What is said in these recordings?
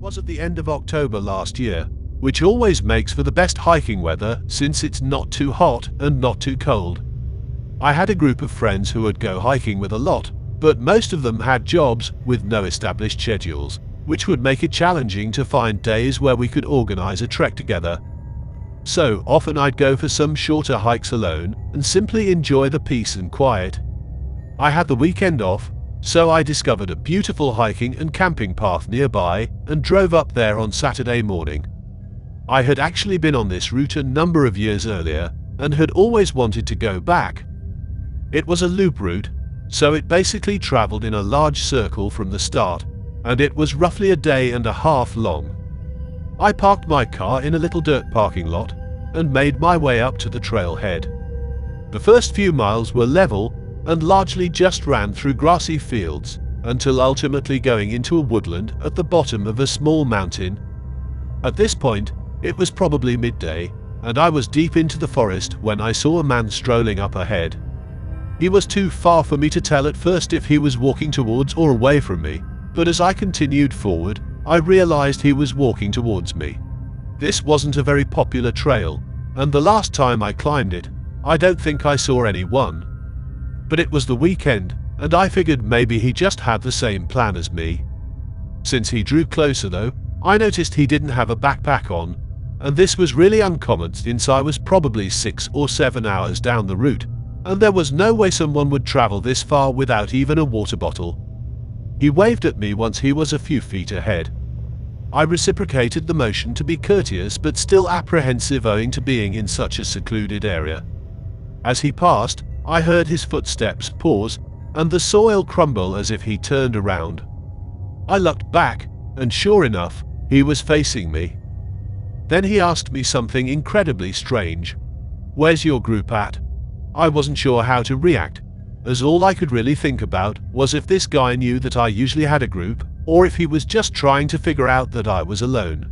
was at the end of October last year, which always makes for the best hiking weather since it's not too hot and not too cold. I had a group of friends who would go hiking with a lot, but most of them had jobs with no established schedules, which would make it challenging to find days where we could organize a trek together. So often I'd go for some shorter hikes alone and simply enjoy the peace and quiet. I had the weekend off, so I discovered a beautiful hiking and camping path nearby and drove up there on Saturday morning. I had actually been on this route a number of years earlier and had always wanted to go back. It was a loop route, so it basically traveled in a large circle from the start, and it was roughly a day and a half long. I parked my car in a little dirt parking lot and made my way up to the trailhead. The first few miles were level and largely just ran through grassy fields until ultimately going into a woodland at the bottom of a small mountain. At this point, it was probably midday, and I was deep into the forest when I saw a man strolling up ahead. He was too far for me to tell at first if he was walking towards or away from me, but as I continued forward, I realized he was walking towards me. This wasn't a very popular trail, and the last time I climbed it, I don't think I saw anyone. But it was the weekend, and I figured maybe he just had the same plan as me. Since he drew closer though, I noticed he didn't have a backpack on, and this was really uncommon since I was probably 6 or 7 hours down the route, and there was no way someone would travel this far without even a water bottle. He waved at me once he was a few feet ahead. I reciprocated the motion to be courteous but still apprehensive owing to being in such a secluded area. As he passed, I heard his footsteps pause and the soil crumble as if he turned around. I looked back, and sure enough, he was facing me. Then he asked me something incredibly strange. "Where's your group at?" I wasn't sure how to react, as all I could really think about was if this guy knew that I usually had a group, or if he was just trying to figure out that I was alone.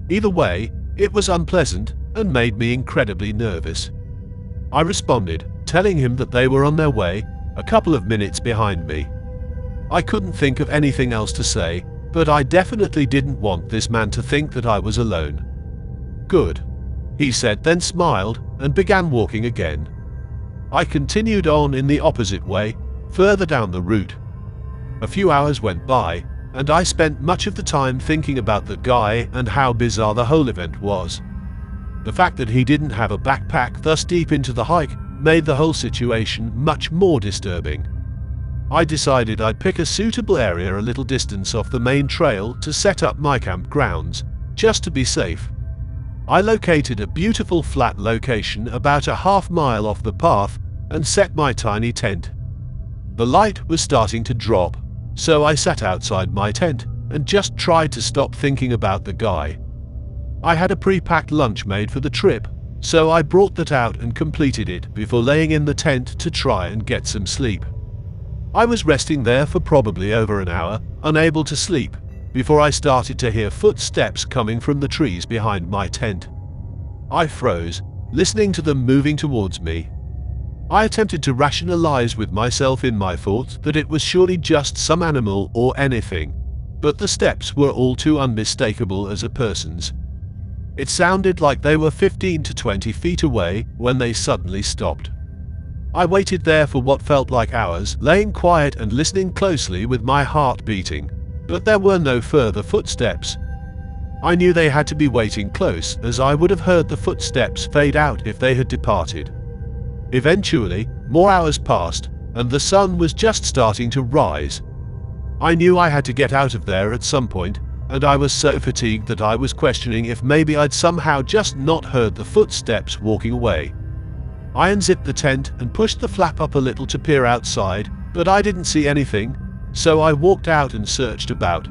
Either way, it was unpleasant and made me incredibly nervous. I responded, telling him that they were on their way, a couple of minutes behind me. I couldn't think of anything else to say, but I definitely didn't want this man to think that I was alone. "Good," he said, then smiled and began walking again. I continued on in the opposite way, further down the route. A few hours went by, and I spent much of the time thinking about the guy and how bizarre the whole event was. The fact that he didn't have a backpack thus deep into the hike made the whole situation much more disturbing. I decided I'd pick a suitable area a little distance off the main trail to set up my campgrounds, just to be safe. I located a beautiful flat location about a half-mile off the path and set my tiny tent. The light was starting to drop, so I sat outside my tent and just tried to stop thinking about the guy. I had a pre-packed lunch made for the trip, so I brought that out and completed it before laying in the tent to try and get some sleep. I was resting there for probably over an hour, unable to sleep, before I started to hear footsteps coming from the trees behind my tent. I froze, listening to them moving towards me. I attempted to rationalize with myself in my thoughts that it was surely just some animal or anything, but the steps were all too unmistakable as a person's. It sounded like they were 15 to 20 feet away when they suddenly stopped. I waited there for what felt like hours, laying quiet and listening closely with my heart beating, but there were no further footsteps. I knew they had to be waiting close, as I would have heard the footsteps fade out if they had departed. Eventually, more hours passed, and the sun was just starting to rise. I knew I had to get out of there at some point, and I was so fatigued that I was questioning if maybe I'd somehow just not heard the footsteps walking away. I unzipped the tent and pushed the flap up a little to peer outside, but I didn't see anything, so I walked out and searched about.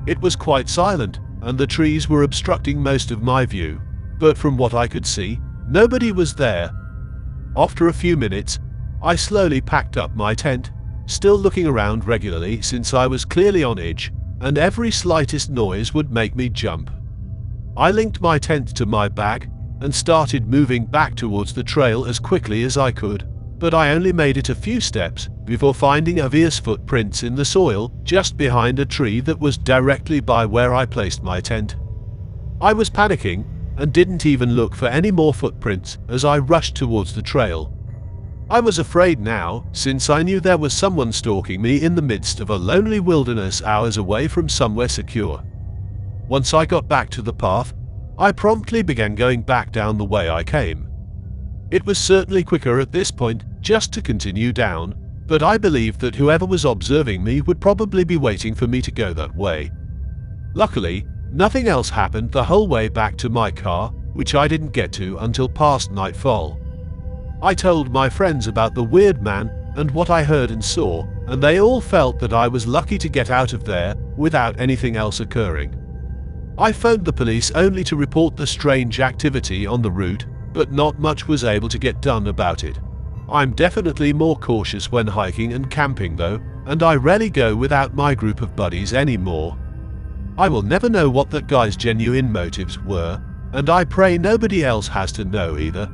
It was quite silent, and the trees were obstructing most of my view, but from what I could see, nobody was there. After a few minutes, I slowly packed up my tent, still looking around regularly since I was clearly on edge, and every slightest noise would make me jump. I linked my tent to my back and started moving back towards the trail as quickly as I could, but I only made it a few steps before finding obvious footprints in the soil just behind a tree that was directly by where I placed my tent. I was panicking and didn't even look for any more footprints as I rushed towards the trail. I was afraid now, since I knew there was someone stalking me in the midst of a lonely wilderness hours away from somewhere secure. Once I got back to the path, I promptly began going back down the way I came. It was certainly quicker at this point just to continue down, but I believed that whoever was observing me would probably be waiting for me to go that way. Luckily, nothing else happened the whole way back to my car, which I didn't get to until past nightfall. I told my friends about the weird man and what I heard and saw, and they all felt that I was lucky to get out of there without anything else occurring. I phoned the police only to report the strange activity on the route, but not much was able to get done about it. I'm definitely more cautious when hiking and camping though, and I rarely go without my group of buddies anymore. I will never know what that guy's genuine motives were, and I pray nobody else has to know either.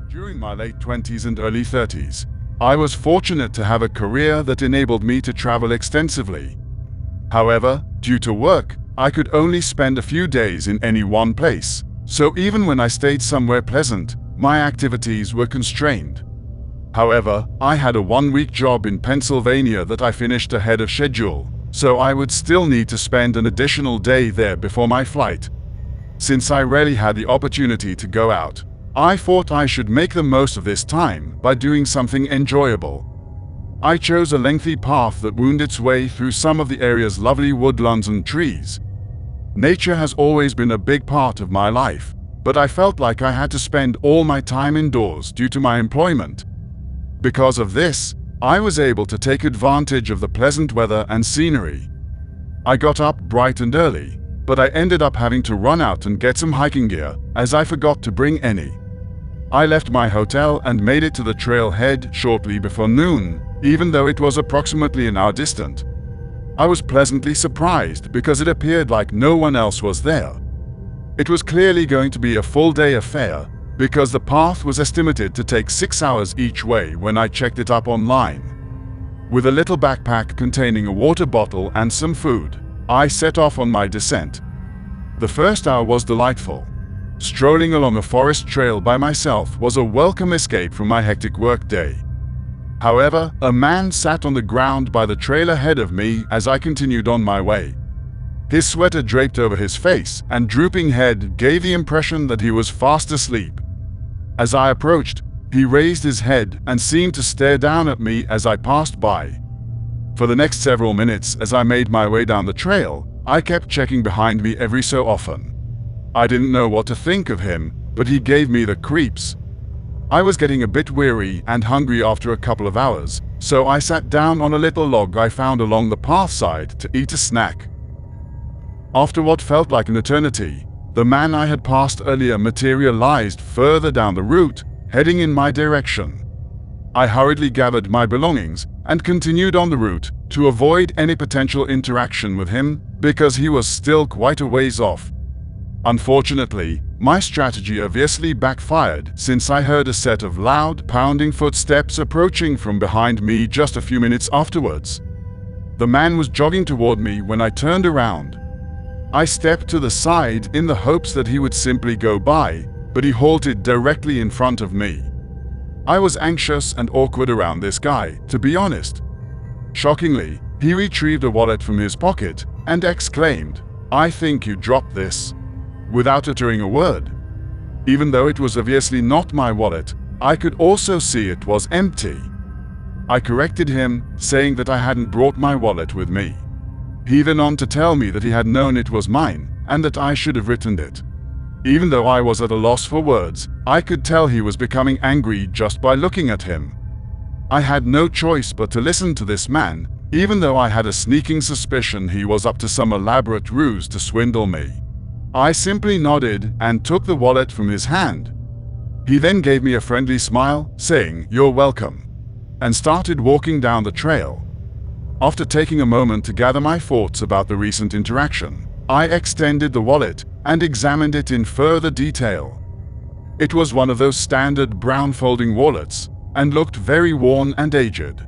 During my late 20s and early 30s, I was fortunate to have a career that enabled me to travel extensively. However, due to work, I could only spend a few days in any one place, so even when I stayed somewhere pleasant, my activities were constrained. However, I had a one-week job in Pennsylvania that I finished ahead of schedule, so I would still need to spend an additional day there before my flight. Since I rarely had the opportunity to go out, I thought I should make the most of this time by doing something enjoyable. I chose a lengthy path that wound its way through some of the area's lovely woodlands and trees. Nature has always been a big part of my life, but I felt like I had to spend all my time indoors due to my employment. Because of this, I was able to take advantage of the pleasant weather and scenery. I got up bright and early, but I ended up having to run out and get some hiking gear, as I forgot to bring any. I left my hotel and made it to the trailhead shortly before noon, even though it was approximately an hour distant. I was pleasantly surprised because it appeared like no one else was there. It was clearly going to be a full-day affair because the path was estimated to take 6 hours each way when I checked it up online. With a little backpack containing a water bottle and some food, I set off on my descent. The first hour was delightful. Strolling along a forest trail by myself was a welcome escape from my hectic workday. However, a man sat on the ground by the trail ahead of me as I continued on my way. His sweater draped over his face and drooping head gave the impression that he was fast asleep. As I approached, he raised his head and seemed to stare down at me as I passed by. For the next several minutes as I made my way down the trail, I kept checking behind me every so often. I didn't know what to think of him, but he gave me the creeps. I was getting a bit weary and hungry after a couple of hours, so I sat down on a little log I found along the path side to eat a snack. After what felt like an eternity, the man I had passed earlier materialized further down the route, heading in my direction. I hurriedly gathered my belongings and continued on the route to avoid any potential interaction with him because he was still quite a ways off. Unfortunately, my strategy obviously backfired since I heard a set of loud, pounding footsteps approaching from behind me just a few minutes afterwards. The man was jogging toward me when I turned around. I stepped to the side in the hopes that he would simply go by, but he halted directly in front of me. I was anxious and awkward around this guy, to be honest. Shockingly, he retrieved a wallet from his pocket and exclaimed, "I think you dropped this," without uttering a word. Even though it was obviously not my wallet, I could also see it was empty. I corrected him, saying that I hadn't brought my wallet with me. He went on to tell me that he had known it was mine and that I should have returned it. Even though I was at a loss for words, I could tell he was becoming angry just by looking at him. I had no choice but to listen to this man, even though I had a sneaking suspicion he was up to some elaborate ruse to swindle me. I simply nodded and took the wallet from his hand. He then gave me a friendly smile, saying, "You're welcome," and started walking down the trail. After taking a moment to gather my thoughts about the recent interaction, I extended the wallet and examined it in further detail. It was one of those standard brown folding wallets and looked very worn and aged.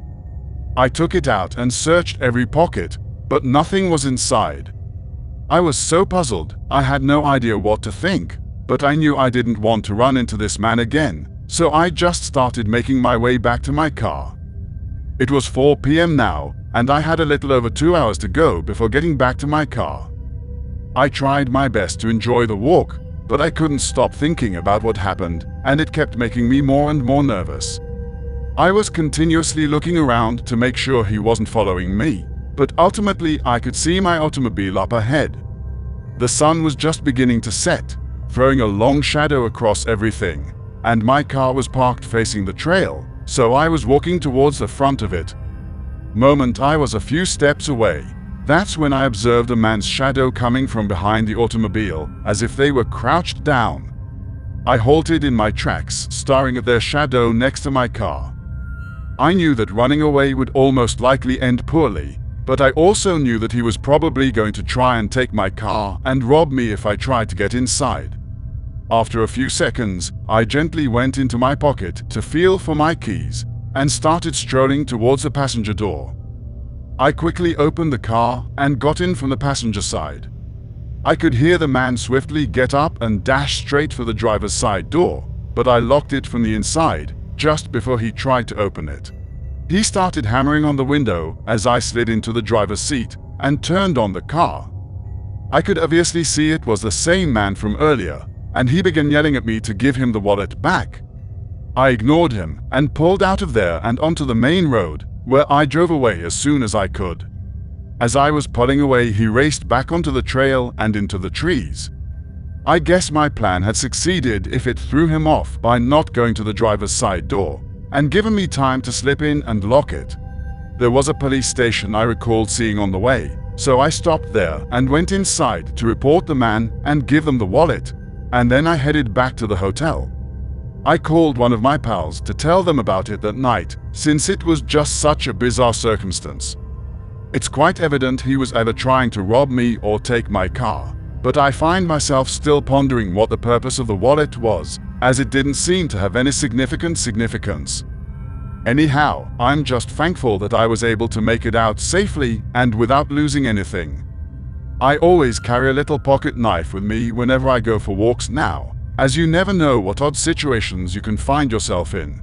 I took it out and searched every pocket, but nothing was inside. I was so puzzled, I had no idea what to think, but I knew I didn't want to run into this man again, so I just started making my way back to my car. It was 4 p.m. now, and I had a little over 2 hours to go before getting back to my car. I tried my best to enjoy the walk, but I couldn't stop thinking about what happened, and it kept making me more and more nervous. I was continuously looking around to make sure he wasn't following me, but ultimately I could see my automobile up ahead. The sun was just beginning to set, throwing a long shadow across everything, and my car was parked facing the trail, so I was walking towards the front of it. Moment I was a few steps away, that's when I observed a man's shadow coming from behind the automobile, as if they were crouched down. I halted in my tracks, staring at their shadow next to my car. I knew that running away would almost likely end poorly, but I also knew that he was probably going to try and take my car and rob me if I tried to get inside. After a few seconds, I gently went into my pocket to feel for my keys and started strolling towards the passenger door. I quickly opened the car and got in from the passenger side. I could hear the man swiftly get up and dash straight for the driver's side door, but I locked it from the inside just before he tried to open it. He started hammering on the window as I slid into the driver's seat and turned on the car. I could obviously see it was the same man from earlier, and he began yelling at me to give him the wallet back. I ignored him and pulled out of there and onto the main road, where I drove away as soon as I could. As I was pulling away, he raced back onto the trail and into the trees. I guess my plan had succeeded if it threw him off by not going to the driver's side door and given me time to slip in and lock it. There was a police station I recalled seeing on the way, so I stopped there and went inside to report the man and give them the wallet, and then I headed back to the hotel. I called one of my pals to tell them about it that night, since it was just such a bizarre circumstance. It's quite evident he was either trying to rob me or take my car, but I find myself still pondering what the purpose of the wallet was, as it didn't seem to have any significance. Anyhow, I'm just thankful that I was able to make it out safely and without losing anything. I always carry a little pocket knife with me whenever I go for walks now, as you never know what odd situations you can find yourself in.